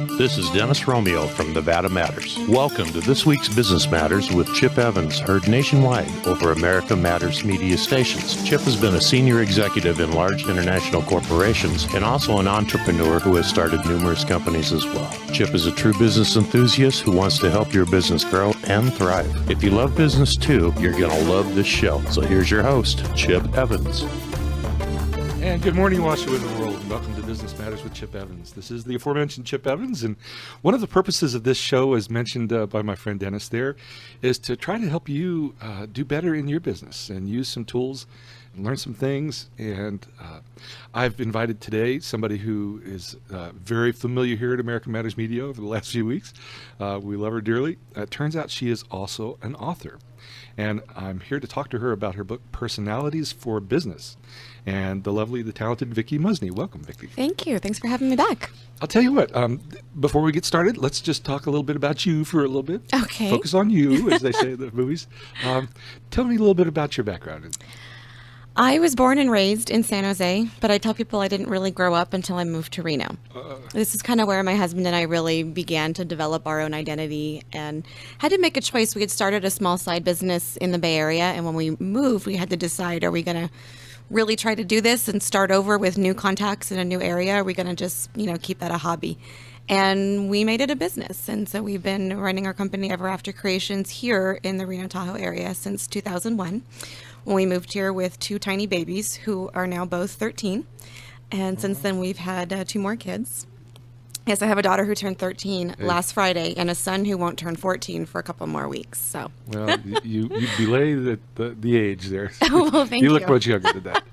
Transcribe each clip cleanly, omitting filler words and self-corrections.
This is Dennis Romeo from Nevada Matters. Welcome to this week's Business Matters with Chip Evans, heard nationwide over America Matters media stations. Chip has been a senior executive in large international corporations and also an entrepreneur who has started numerous companies as well. Chip is a true business enthusiast who wants to help your business grow and thrive. If you love business too, you're going to love this show. So here's your host, Chip Evans. And good morning, Washington and the world, and welcome to Business Matters with Chip Evans. This is the aforementioned Chip Evans, and one of the purposes of this show, as mentioned by my friend Dennis there, is to try to help you do better in your business and use some tools and learn some things. And I've invited today somebody who is very familiar here at American Matters Media over the last few weeks. We love her dearly. It turns out she is also an author. And I'm here to talk to her about her book, Personalities for Business, and the talented Vickie Musni. Welcome, Vickie. Thank you. Thanks for having me back. I'll tell you what, before we get started, let's just talk a little bit about you for a little bit. Okay. Focus on you, as they say in the movies. Tell me a little bit about your background. I was born and raised in San Jose, but I tell people I didn't really grow up until I moved to Reno. This is kind of where my husband and I really began to develop our own identity and had to make a choice. We had started a small side business in the Bay Area, and when we moved, we had to decide, are we going to really try to do this and start over with new contacts in a new area? Are we going to just, keep that a hobby? And we made it a business. And so we've been running our company Ever After Creations here in the Reno Tahoe area since 2001. When we moved here with two tiny babies who are now both 13. And since then, we've had two more kids. Yes, I have a daughter who turned 13 last Friday and a son who won't turn 14 for a couple more weeks. So, well, you belay the age there. Well, thank you. You look much younger than that.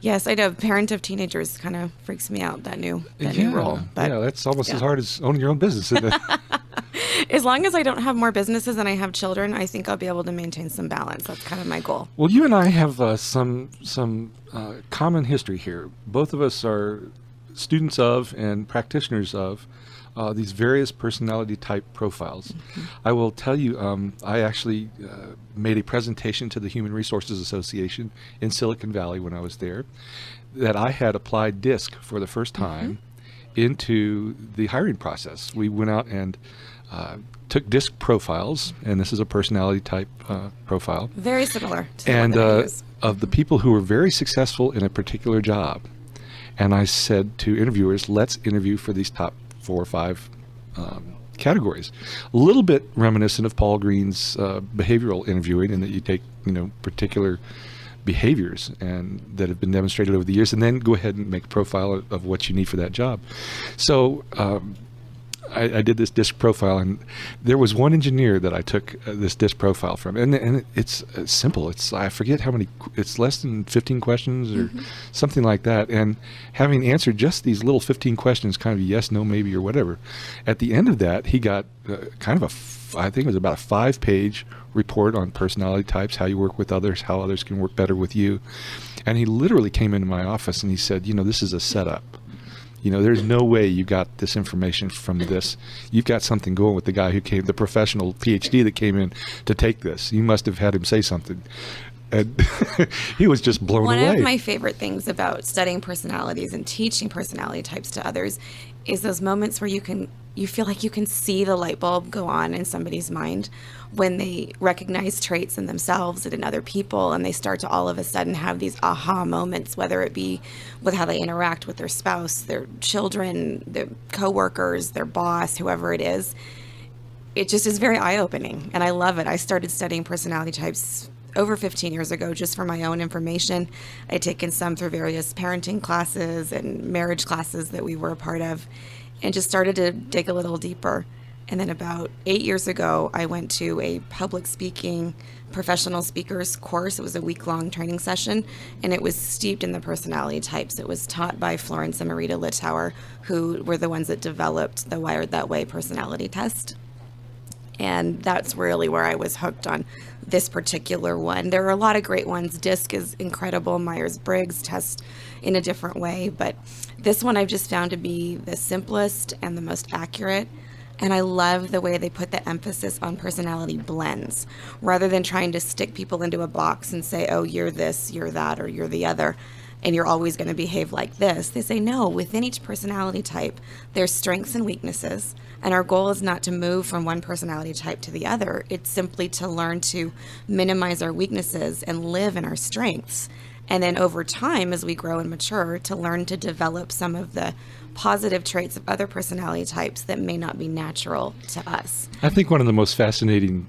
Yes, I know. Parent of teenagers kind of freaks me out, that new role. But, that's almost as hard as owning your own business, isn't it? As long as I don't have more businesses and I have children, I think I'll be able to maintain some balance. That's kind of my goal. Well, you and I have some common history here. Both of us are students of and practitioners of these various personality type profiles. Mm-hmm. I will tell you, I actually made a presentation to the Human Resources Association in Silicon Valley when I was there, that I had applied DISC for the first time into the hiring process. We went out and took DISC profiles, and this is a personality type profile. Very similar to and what I use. Of the people who were very successful in a particular job. And I said to interviewers, let's interview for these top 4 or 5 categories. A little bit reminiscent of Paul Green's behavioral interviewing, in that you take particular behaviors and that have been demonstrated over the years, and then go ahead and make a profile of what you need for that job. So I did this DISC profile, and there was one engineer that I took this DISC profile from, and it's simple. I forget how many. It's less than 15 questions or something like that. And having answered just these little 15 questions, kind of yes, no, maybe, or whatever, at the end of that, he got kind of I think it was about a 5-page report on personality types, how you work with others, how others can work better with you. And he literally came into my office and he said, this is a setup. There's no way you got this information from this. You've got something going with the guy the professional PhD that came in to take this. You must have had him say something. And he was just blown away. One of my favorite things about studying personalities and teaching personality types to others is those moments where you feel like you can see the light bulb go on in somebody's mind when they recognize traits in themselves and in other people, and they start to all of a sudden have these aha moments, whether it be with how they interact with their spouse, their children, their coworkers, their boss, whoever it is. It just is very eye-opening, and I love it. I started studying personality types over 15 years ago just for my own information. I'd taken some through various parenting classes and marriage classes that we were a part of, and just started to dig a little deeper. And then about 8 years ago, I went to a public speaking professional speakers course. It was a week-long training session, and it was steeped in the personality types. It was taught by Florence and Marita Littauer, who were the ones that developed the Wired That Way personality test. And that's really where I was hooked on this particular one. There are a lot of great ones. DISC is incredible. Myers-Briggs test in a different way. But this one I've just found to be the simplest and the most accurate. And I love the way they put the emphasis on personality blends, rather than trying to stick people into a box and say, oh, you're this, you're that, or you're the other. and you're always going to behave like this. They say, no, within each personality type, there's strengths and weaknesses. And our goal is not to move from one personality type to the other. It's simply to learn to minimize our weaknesses and live in our strengths. And then over time, as we grow and mature, to learn to develop some of the positive traits of other personality types that may not be natural to us. I think one of the most fascinating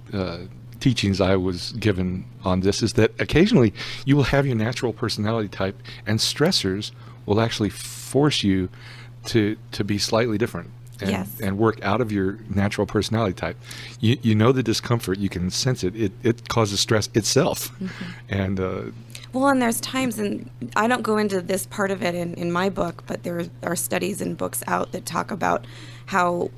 teachings I was given on this is that occasionally you will have your natural personality type, and stressors will actually force you to be slightly different. And work out of your natural personality type. You know the discomfort, you can sense it. It causes stress itself. And well, and there's times, and I don't go into this part of it in my book, but there are studies and books out that talk about how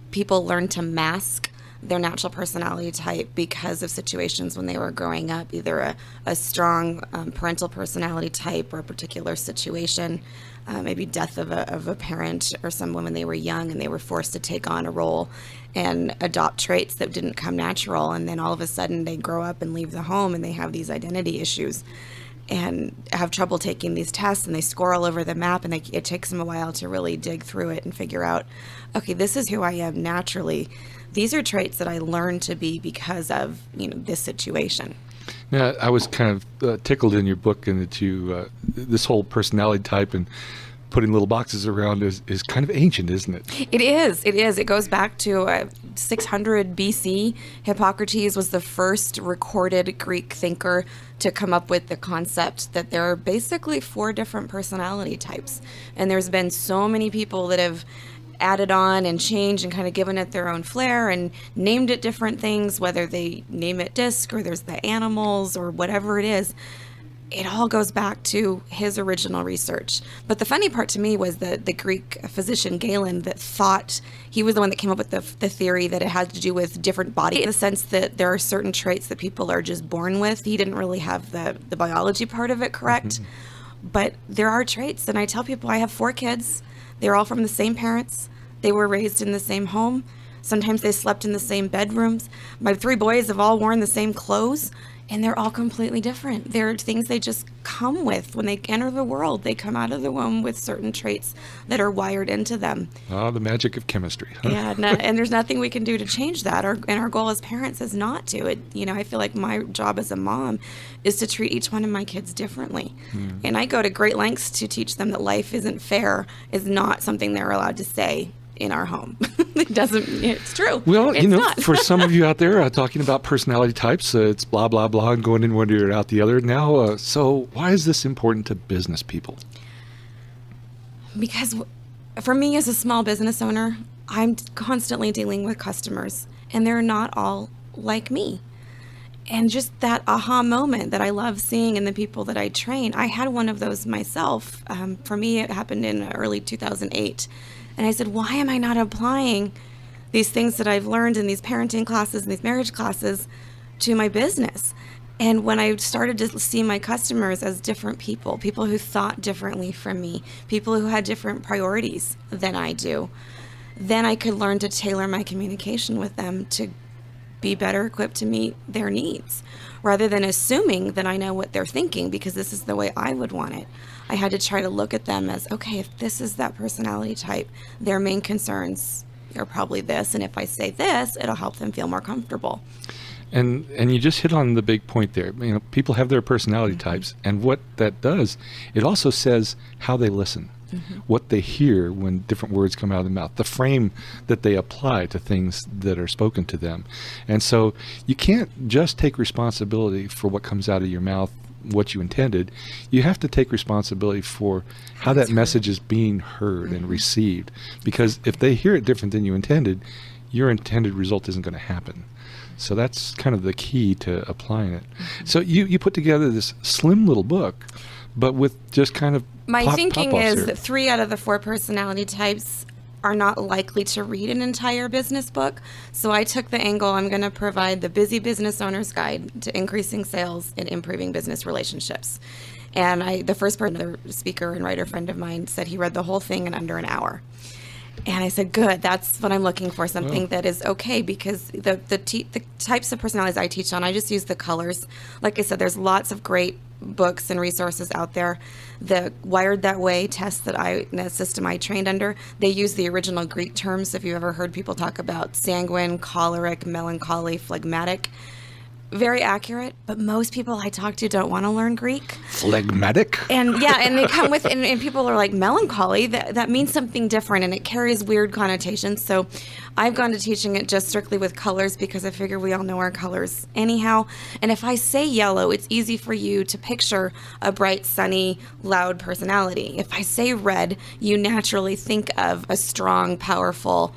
people learn to mask their natural personality type because of situations when they were growing up, either a strong parental personality type or a particular situation, maybe death of a parent or someone when they were young and they were forced to take on a role and adopt traits that didn't come natural. And then all of a sudden they grow up and leave the home and they have these identity issues and have trouble taking these tests, and they score all over the map, and it takes them a while to really dig through it and figure out, okay, this is who I am naturally. These are traits that I learned to be because of this situation. Now, I was kind of tickled in your book and that you this whole personality type and putting little boxes around is kind of ancient, isn't it? It is. It goes back to 600 BC. Hippocrates was the first recorded Greek thinker to come up with the concept that there are basically 4 different personality types. And there's been so many people that have added on and changed and kind of given it their own flair and named it different things, whether they name it disc or there's the animals or whatever it is. It all goes back to his original research. But the funny part to me was the Greek physician Galen that thought he was the one that came up with the theory that it had to do with different body, in the sense that there are certain traits that people are just born with. He didn't really have the biology part of it correct. But there are traits, and I tell people I have 4 kids. They're all from the same parents. They were raised in the same home. Sometimes they slept in the same bedrooms. My 3 boys have all worn the same clothes, and they're all completely different. There are things they just come with when they enter the world. They come out of the womb with certain traits that are wired into them. Oh, the magic of chemistry. Huh? Yeah, and there's nothing we can do to change that. And our goal as parents is not to. I feel like my job as a mom is to treat each one of my kids differently. And I go to great lengths to teach them that life isn't fair is not something they're allowed to say in our home. It's true. Well, it's not. For some of you out there talking about personality types, it's blah, blah, blah, and going in one ear and out the other. Now, so why is this important to business people? Because for me as a small business owner, I'm constantly dealing with customers, and they're not all like me. And just that aha moment that I love seeing in the people that I train, I had one of those myself. For me, it happened in early 2008. And I said, why am I not applying these things that I've learned in these parenting classes and these marriage classes to my business? And when I started to see my customers as different people who thought differently from me, people who had different priorities than I do, then I could learn to tailor my communication with them to be better equipped to meet their needs, rather than assuming that I know what they're thinking because this is the way I would want it. I had to try to look at them as, okay, if this is that personality type, their main concerns are probably this, and if I say this, it'll help them feel more comfortable. And you just hit on the big point there. People have their personality types, and what that does, it also says how they listen, what they hear when different words come out of the mouth, the frame that they apply to things that are spoken to them. And so you can't just take responsibility for what comes out of your mouth, what you intended. You have to take responsibility for how that message is being heard and received, because if they hear it different than you intended, your intended result isn't going to happen. So that's kind of the key to applying it. So you put together this slim little book, but with just kind of my thinking is that 3 out of the 4 personality types are not likely to read an entire business book. So I took the angle, I'm going to provide the busy business owner's guide to increasing sales and improving business relationships. And the first part, another speaker and writer friend of mine, said he read the whole thing in under an hour. And I said, good, that's what I'm looking for, something that is okay, because the types of personalities I teach on, I just use the colors. Like I said, there's lots of great books and resources out there. The Wired That Way test the system I trained under, they use the original Greek terms. If you've ever heard people talk about sanguine, choleric, melancholy, phlegmatic, very accurate, but most people I talk to don't want to learn Greek. Phlegmatic? And they come with, and people are like, melancholy, that means something different, and it carries weird connotations. So I've gone to teaching it just strictly with colors because I figure we all know our colors anyhow. And if I say yellow, it's easy for you to picture a bright, sunny, loud personality. If I say red, you naturally think of a strong, powerful,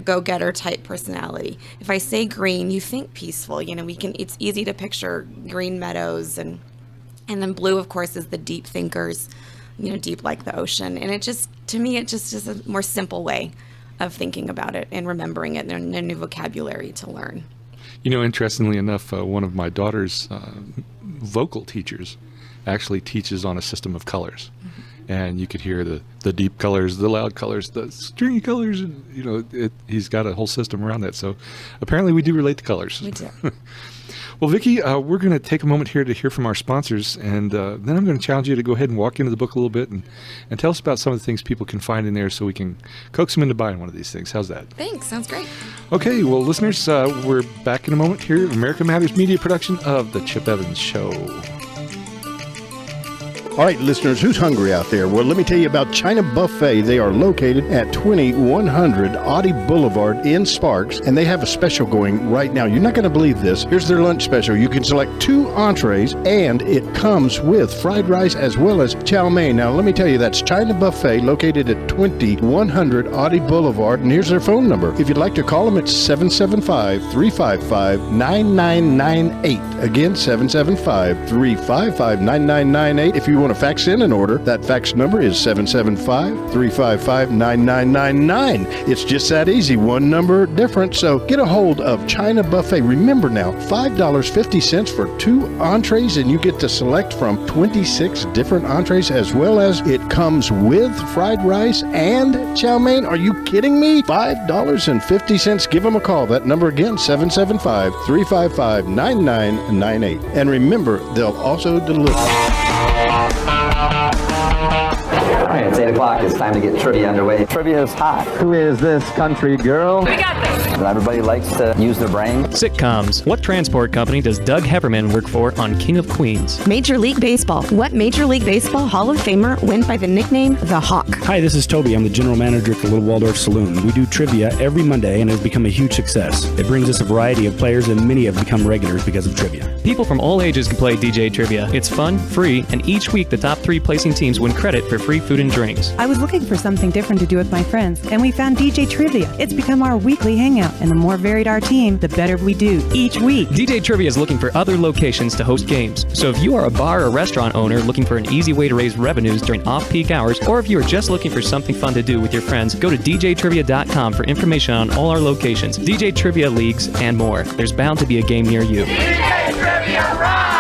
go-getter type personality. If I say green, you think peaceful. It's easy to picture green meadows, and then blue, of course, is the deep thinkers, deep like the ocean. And to me, it just is a more simple way of thinking about it and remembering it, and a new vocabulary to learn. Interestingly enough, one of my daughter's vocal teachers actually teaches on a system of colors. Mm-hmm. And you could hear the deep colors, the loud colors, the stringy colors, and he's got a whole system around that. So apparently we do relate to colors. We do. Well, Vickie, we're going to take a moment here to hear from our sponsors, and then I'm going to challenge you to go ahead and walk into the book a little bit and tell us about some of the things people can find in there so we can coax them into buying one of these things. How's that? Thanks. Sounds great. Okay, well, listeners, we're back in a moment here. America Matters Media production of The Chip Evans Show. All right, listeners, who's hungry out there? Well, let me tell you about China Buffet. They are located at 2100 Audie Boulevard in Sparks, and they have a special going right now. You're not going to believe this. Here's their lunch special. You can select 2 entrees, and it comes with fried rice as well as chow mein. Now, let me tell you, that's China Buffet located at 2100 Audie Boulevard, and here's their phone number. If you'd like to call them, it's 775-355-9998. Again, 775-355-9998. If you want to fax in an order, that fax number is 775-355-9999. It's just that easy, one number different. So get a hold of China Buffet. Remember now, $5.50 for 2 entrees, and you get to select from 26 different entrees, as well as it comes with fried rice and chow mein. Are you kidding me? $5.50. Give them a call. That number again, 775-355-9998. And remember, they'll also deliver. All right, it's 8 o'clock. It's time to get trivia underway. Trivia is hot. Who is this country girl? We got this. Everybody likes to use their brain. Sitcoms. What transport company does Doug Hefferman work for on King of Queens? Major League Baseball. What Major League Baseball Hall of Famer went by the nickname The Hawk? Hi, this is Toby. I'm the general manager at the Little Waldorf Saloon. We do trivia every Monday and it has become a huge success. It brings us a variety of players, and many have become regulars because of trivia. People from all ages can play DJ Trivia. It's fun, free, and each week the top 3 placing teams win credit for free food and drinks. I was looking for something different to do with my friends, and we found DJ Trivia. It's become our weekly hangout, and the more varied our team, the better we do each week. DJ Trivia is looking for other locations to host games. So if you are a bar or restaurant owner looking for an easy way to raise revenues during off-peak hours, or if you are just looking for something fun to do with your friends, go to djtrivia.com for information on all our locations, DJ Trivia leagues, and more. There's bound to be a game near you. DJ Trivia rock!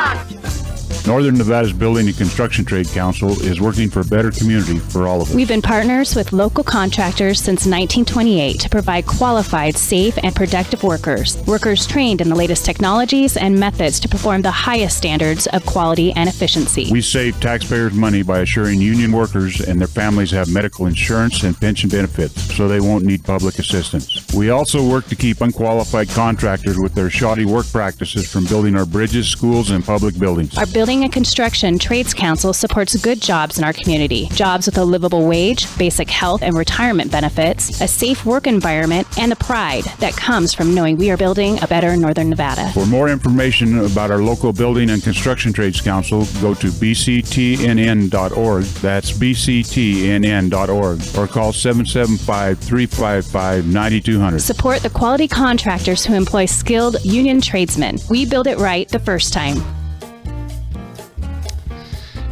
Northern Nevada's Building and Construction Trade Council is working for a better community for all of us. We've been partners with local contractors since 1928 to provide qualified, safe, and productive workers. Workers trained in the latest technologies and methods to perform the highest standards of quality and efficiency. We save taxpayers money by assuring union workers and their families have medical insurance and pension benefits, so they won't need public assistance. We also work to keep unqualified contractors with their shoddy work practices from building our bridges, schools, and public buildings. Our Building and Construction Trades Council supports good jobs in our community. Jobs with a livable wage, basic health and retirement benefits, a safe work environment, and the pride that comes from knowing we are building a better Northern Nevada. For more information about our local Building and Construction Trades Council, go to bctnn.org. That's bctnn.org. Or call 775-355-9200. Support the quality contractors who employ skilled union tradesmen. We build it right the first time.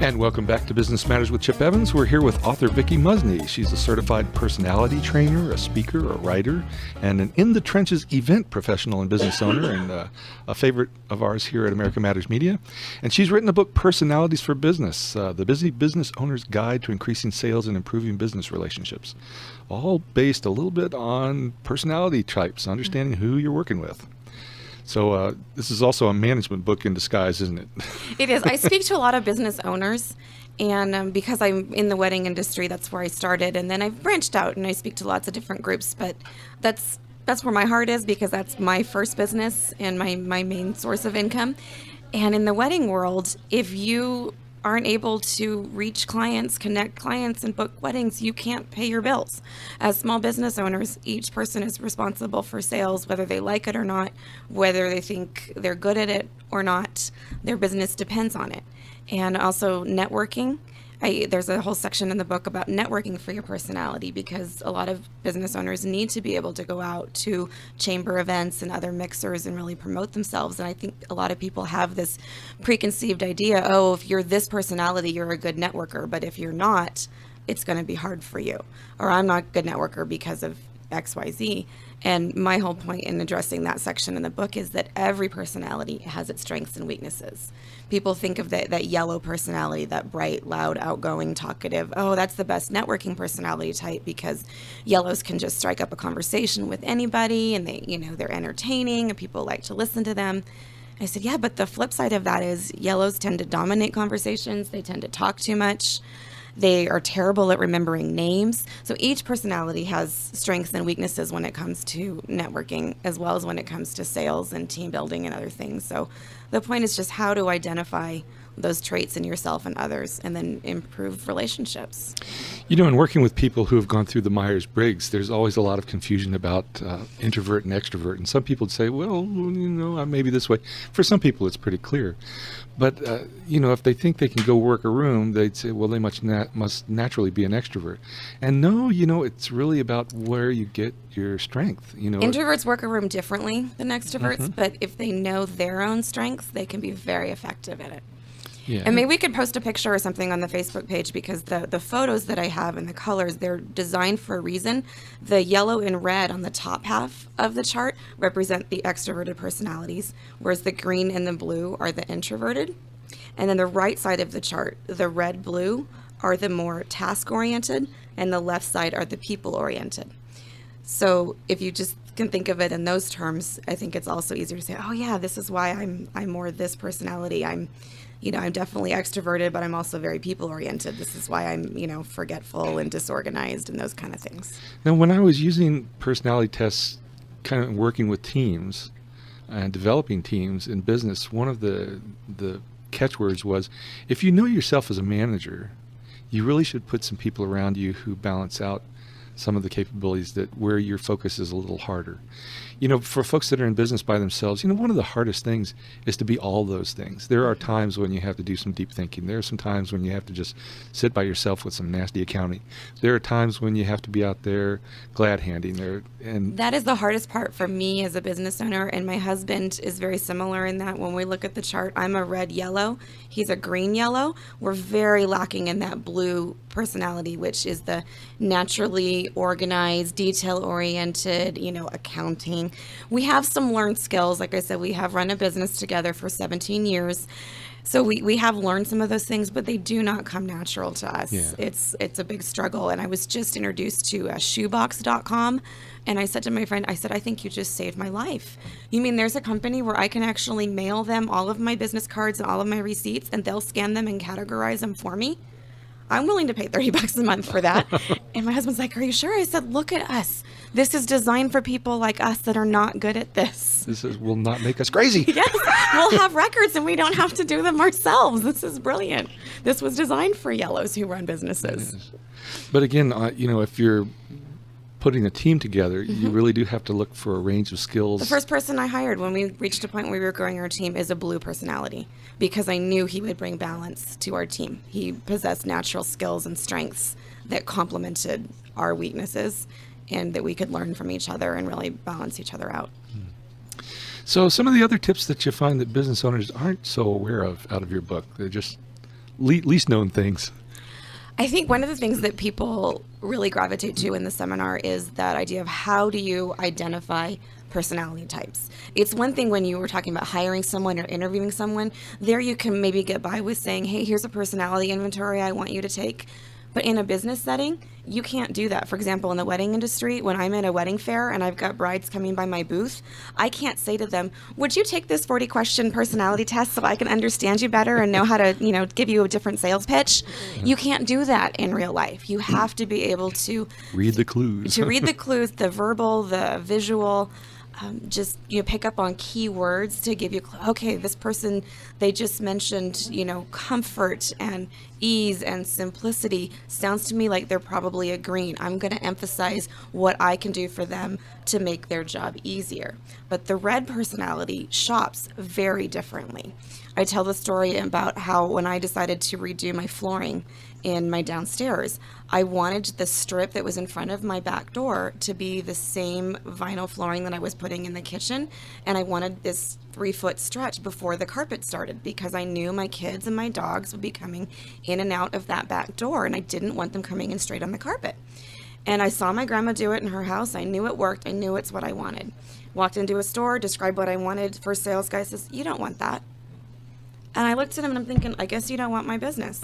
And welcome back to Business Matters with Chip Evans. We're here with author Vickie Musni. She's a certified personality trainer, a speaker, a writer, and an in-the-trenches event professional and business owner, and a favorite of ours here at America Matters Media. And she's written a book, Personalities for Business, The Busy Business Owner's Guide to Increasing Sales and Improving Business Relationships, all based a little bit on personality types, understanding who you're working with. So this is also a management book in disguise, isn't it? It is. I speak to a lot of business owners, and because I'm in the wedding industry, that's where I started. And then I've branched out, and I speak to lots of different groups. But that's where my heart is, because that's my first business and my main source of income. And in the wedding world, if you aren't able to reach clients, connect clients, and book weddings, you can't pay your bills. As small business owners, each person is responsible for sales, whether they like it or not, whether they think they're good at it or not. Their business depends on it. And also networking. There's a whole section in the book about networking for your personality, because a lot of business owners need to be able to go out to chamber events and other mixers and really promote themselves. And I think a lot of people have this preconceived idea, oh, if you're this personality, you're a good networker. But if you're not, it's going to be hard for you. Or I'm not a good networker because of XYZ. And my whole point in addressing that section in the book is that every personality has its strengths and weaknesses. People think of that yellow personality, that bright, loud, outgoing, talkative. Oh, that's the best networking personality type, because yellows can just strike up a conversation with anybody, and they're entertaining and people like to listen to them. I said, yeah, but the flip side of that is yellows tend to dominate conversations. They tend to talk too much. They are terrible at remembering names. So each personality has strengths and weaknesses when it comes to networking, as well as when it comes to sales and team building and other things. So the point is just how to identify those traits in yourself and others, and then improve relationships. In working with people who have gone through the Myers-Briggs, there's always a lot of confusion about introvert and extrovert. And some people would say, well, I'm maybe this way. For some people, it's pretty clear. But, if they think they can go work a room, they'd say, well, they must naturally be an extrovert. And no, it's really about where you get your strength. Introverts work a room differently than extroverts, but if they know their own strengths, they can be very effective at it. Yeah. And maybe we could post a picture or something on the Facebook page, because the photos that I have and the colors, they're designed for a reason. The yellow and red on the top half of the chart represent the extroverted personalities, whereas the green and the blue are the introverted. And then the right side of the chart, the red, blue, are the more task-oriented, and the left side are the people-oriented. So if you just can think of it in those terms, I think it's also easier to say, oh yeah, this is why I'm more this personality. I'm definitely extroverted, but I'm also very people-oriented. This is why I'm, forgetful and disorganized and those kind of things. Now, when I was using personality tests, kind of working with teams and developing teams in business, one of the catchwords was, if you know yourself as a manager, you really should put some people around you who balance out some of the capabilities where your focus is a little harder. For folks that are in business by themselves, one of the hardest things is to be all those things. There are times when you have to do some deep thinking. There are some times when you have to just sit by yourself with some nasty accounting. There are times when you have to be out there glad-handing there. And that is the hardest part for me as a business owner, and my husband is very similar in that when we look at the chart, I'm a red-yellow. He's a green-yellow. We're very lacking in that blue personality, which is the naturally organized, detail-oriented, accounting. We have some learned skills. Like I said, we have run a business together for 17 years. So we have learned some of those things, but they do not come natural to us. Yeah. It's a big struggle. And I was just introduced to shoebox.com. And I said to my friend, I think you just saved my life. You mean there's a company where I can actually mail them all of my business cards and all of my receipts, and they'll scan them and categorize them for me? I'm willing to pay $30 a month for that. And my husband's like, are you sure? I said, look at us. This is designed for people like us that are not good at this. Will not make us crazy. Yes, we'll have records and we don't have to do them ourselves. This is brilliant. This was designed for yellows who run businesses. Yes. But again, if you're putting a team together, you really do have to look for a range of skills. The first person I hired when we reached a point where we were growing our team is a blue personality, because I knew he would bring balance to our team. He possessed natural skills and strengths that complemented our weaknesses, and that we could learn from each other and really balance each other out. So some of the other tips that you find that business owners aren't so aware of out of your book, they're just least known things. I think one of the things that people really gravitate to in the seminar is that idea of how do you identify personality types. It's one thing when you were talking about hiring someone or interviewing someone. There you can maybe get by with saying, hey, here's a personality inventory I want you to take. But in a business setting, you can't do that. For example, in the wedding industry, when I'm in a wedding fair and I've got brides coming by my booth, I can't say to them, would you take this 40-question personality test so I can understand you better and know how to, give you a different sales pitch? You can't do that in real life. You have to be able to read the clues. The verbal, the visual, just pick up on key words to give you, okay, this person, they just mentioned, comfort and ease and simplicity. Sounds to me like they're probably agreeing. I'm going to emphasize what I can do for them to make their job easier. But the red personality shops very differently. I tell the story about how when I decided to redo my flooring in my downstairs, I wanted the strip that was in front of my back door to be the same vinyl flooring that I was putting in the kitchen, and I wanted this 3-foot stretch before the carpet started because I knew my kids and my dogs would be coming in and out of that back door, and I didn't want them coming in straight on the carpet. And I saw my grandma do it in her house. I knew it worked. I knew it's what I wanted. Walked into a store, described what I wanted. First sales guy says, "You don't want that." And I looked at him and I'm thinking, I guess you don't want my business.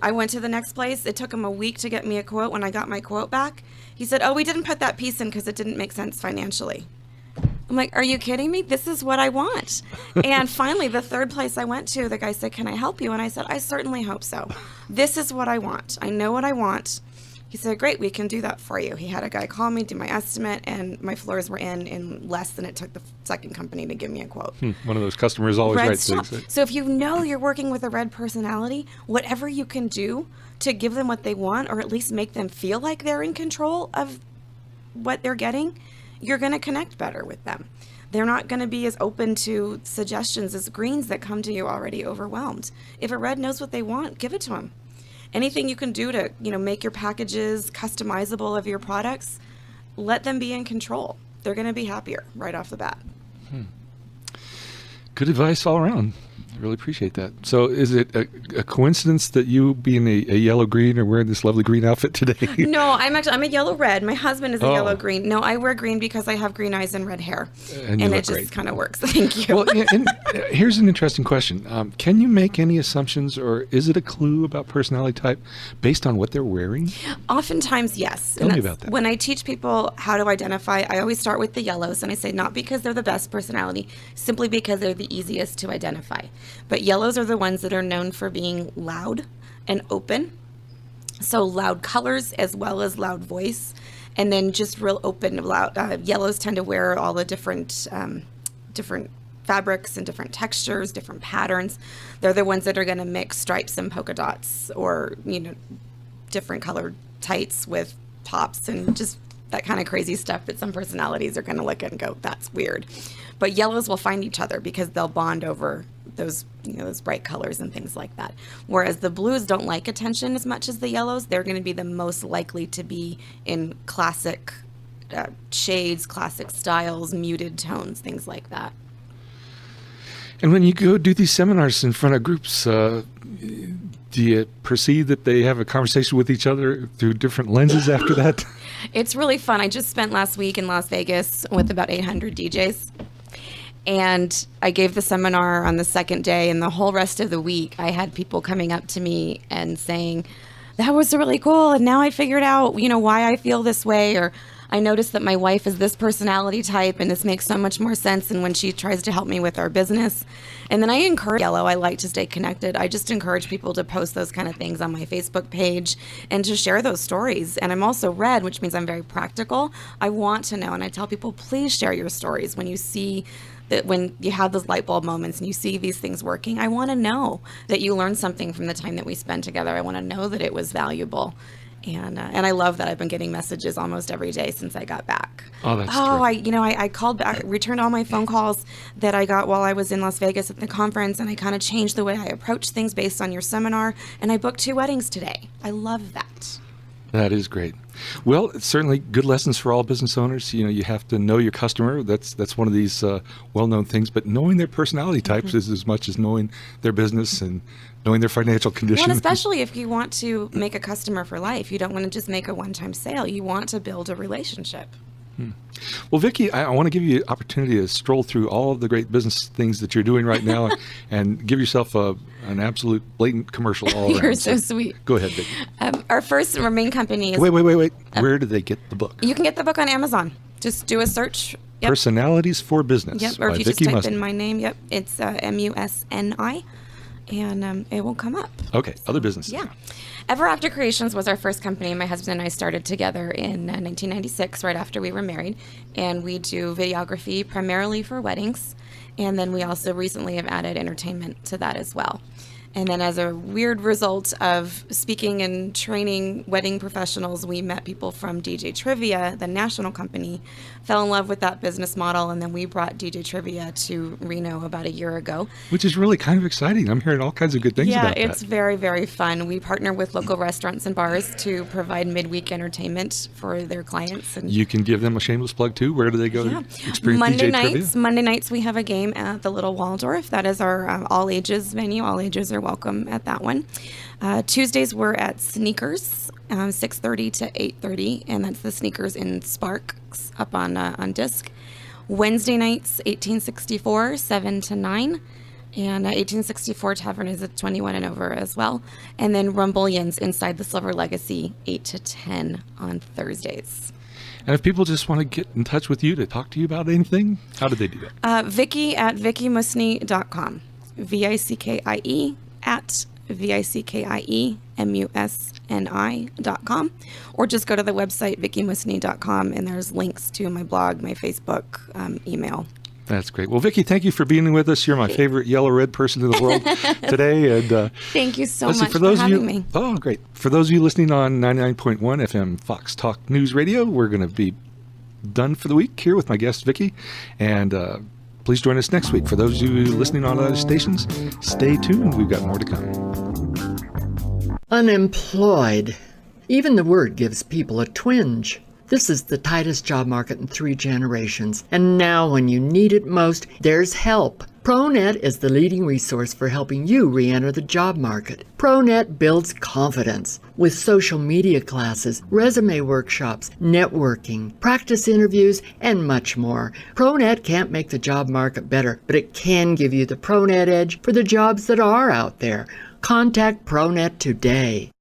I went to the next place. It took him a week to get me a quote. When I got my quote back, he said, "Oh, we didn't put that piece in because it didn't make sense financially." I'm like, are you kidding me? This is what I want. And finally, the third place I went to, the guy said, "Can I help you?" And I said, "I certainly hope so. This is what I want. I know what I want." He said, "Great, we can do that for you." He had a guy call me, do my estimate, and my floors were in less than it took the second company to give me a quote. One of those customers always Red right stop. things. So if you know you're working with a red personality, whatever you can do to give them what they want, or at least make them feel like they're in control of what they're getting, you're going to connect better with them. They're not going to be as open to suggestions as greens that come to you already overwhelmed. If a red knows what they want, give it to them. Anything you can do to, make your packages customizable of your products, let them be in control. They're going to be happier right off the bat. Good advice all around. I really appreciate that. So is it a coincidence that you being a yellow-green are wearing this lovely green outfit today? No, I'm a yellow-red. My husband is a yellow-green. No, I wear green because I have green eyes and red hair. And it just kind of works. Thank you. Well, and here's an interesting question. Can you make any assumptions, or is it a clue about personality type based on what they're wearing? Oftentimes, yes. Tell me about that. When I teach people how to identify, I always start with the yellows, and I say not because they're the best personality, simply because they're the easiest to identify. But yellows are the ones that are known for being loud and open. So loud colors as well as loud voice. And then just real open, loud. Yellows tend to wear all the different fabrics and different textures, different patterns. They're the ones that are going to mix stripes and polka dots, or, different colored tights with tops and just that kind of crazy stuff that some personalities are going to look at and go, that's weird. But yellows will find each other because they'll bond over those bright colors and things like that. Whereas the blues don't like attention as much as the yellows. They're going to be the most likely to be in classic shades, classic styles, muted tones, things like that. And when you go do these seminars in front of groups, do you perceive that they have a conversation with each other through different lenses after that? It's really fun. I just spent last week in Las Vegas with about 800 DJs. And I gave the seminar on the second day, and the whole rest of the week, I had people coming up to me and saying, "That was really cool, and now I figured out, why I feel this way," or "I noticed that my wife is this personality type, and this makes so much more sense than when she tries to help me with our business." And then I encourage yellow. I like to stay connected. I just encourage people to post those kind of things on my Facebook page and to share those stories. And I'm also red, which means I'm very practical. I want to know, and I tell people, please share your stories when you see that, when you have those light bulb moments and you see these things working. I want to know that you learned something from the time that we spent together. I want to know that it was valuable. And I love that I've been getting messages almost every day since I got back. Oh, that's terrific. I called back, returned all my phone calls that I got while I was in Las Vegas at the conference, and I kind of changed the way I approach things based on your seminar, and I booked 2 weddings today. I love that. That is great. Well, it's certainly good lessons for all business owners. You have to know your customer. That's one of these well-known things. But knowing their personality types is as much as knowing their business and knowing their financial condition. Well, and especially if you want to make a customer for life. You don't want to just make a one-time sale. You want to build a relationship. Well, Vickie, I want to give you an opportunity to stroll through all of the great business things that you're doing right now and give yourself an absolute blatant commercial all around. You're so sweet. Go ahead, Vickie. Our first or main company is... Wait. Where do they get the book? You can get the book on Amazon. Just do a search. Yep. Personalities for Business. Yep, or if you Vickie just type Musni. in my name, it's Musni, and it will come up. Okay, other businesses. Yeah. Ever After Creations was our first company. My husband and I started together in 1996, right after we were married. And we do videography primarily for weddings. And then we also recently have added entertainment to that as well. And then as a weird result of speaking and training wedding professionals, we met people from DJ Trivia, the national company, fell in love with that business model, and then we brought DJ Trivia to Reno about a year ago. Which is really kind of exciting. I'm hearing all kinds of good things about that. Yeah, it's very, very fun. We partner with local restaurants and bars to provide midweek entertainment for their clients. And you can give them a shameless plug too. Where do they go to experience Monday DJ nights, Trivia? Monday nights we have a game at the Little Waldorf. That is our all-ages venue. All ages are welcome at that one. Tuesdays we're at Sneakers, 6:30 to 8:30, and that's the Sneakers in Sparks up on disc. Wednesday nights, 1864, 7 to 9. And 1864 Tavern is at 21 and over as well. And then Rumbullions inside the Silver Legacy, 8 to 10 on Thursdays. And if people just want to get in touch with you to talk to you about anything, how do they do that? Vickie at VickieMusni.com. VICKIE at VICKIEMUSNI.com, or just go to the website VickieMusni.com, and there's links to my blog, my Facebook, email. That's great. Well, Vickie, thank you for being with us. You're my favorite yellow-red person in the world today. And thank you so much for having me. Oh, great. For those of you listening on 99.1 FM Fox Talk News Radio, we're going to be done for the week here with my guest, Vickie. And please join us next week. For those of you listening on other stations, stay tuned. We've got more to come. Unemployed. Even the word gives people a twinge. This is the tightest job market in 3 generations, and now when you need it most, there's help. ProNet is the leading resource for helping you re-enter the job market. ProNet builds confidence with social media classes, resume workshops, networking, practice interviews, and much more. ProNet can't make the job market better, but it can give you the ProNet edge for the jobs that are out there. Contact ProNet today.